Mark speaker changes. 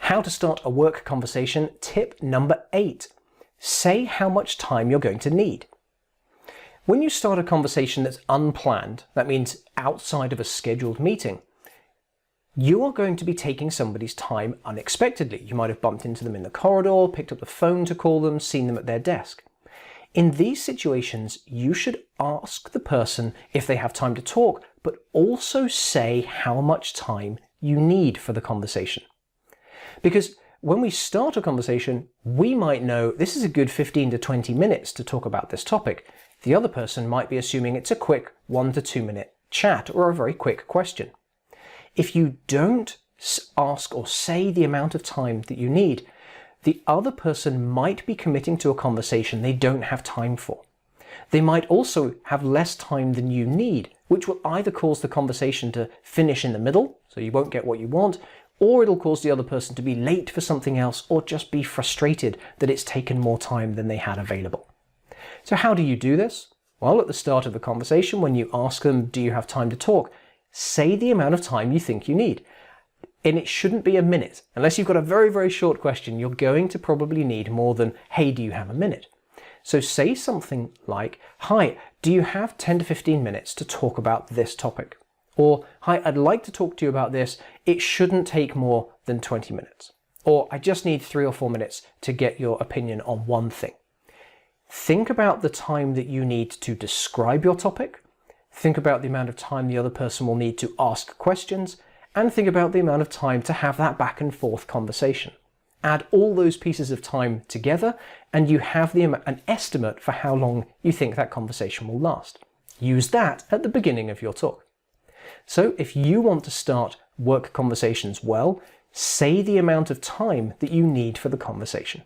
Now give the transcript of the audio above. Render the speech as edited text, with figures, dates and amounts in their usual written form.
Speaker 1: How to start a work conversation, tip number 8. Say how much time you're going to need. When you start a conversation that's unplanned, that means outside of a scheduled meeting, you are going to be taking somebody's time unexpectedly. You might have bumped into them in the corridor, picked up the phone to call them, seen them at their desk. In these situations, you should ask the person if they have time to talk, but also say how much time you need for the conversation. Because when we start a conversation, we might know this is a good 15 to 20 minutes to talk about this topic. The other person might be assuming it's a quick 1 to 2 minute chat or a very quick question. If you don't ask or say the amount of time that you need, the other person might be committing to a conversation they don't have time for. They might also have less time than you need, which will either cause the conversation to finish in the middle, so you won't get what you want, or it'll cause the other person to be late for something else or just be frustrated that it's taken more time than they had available. So how do you do this? Well, at the start of the conversation, when you ask them, do you have time to talk? Say the amount of time you think you need. And it shouldn't be a minute. Unless you've got a very, very short question, you're going to probably need more than, hey, do you have a minute? So say something like, hi, do you have 10 to 15 minutes to talk about this topic? Or, hi, I'd like to talk to you about this. It shouldn't take more than 20 minutes. Or, I just need 3 or 4 minutes to get your opinion on one thing. Think about the time that you need to describe your topic. Think about the amount of time the other person will need to ask questions, and think about the amount of time to have that back and forth conversation. Add all those pieces of time together, and you have an estimate for how long you think that conversation will last. Use that at the beginning of your talk. So if you want to start work conversations well, say the amount of time that you need for the conversation.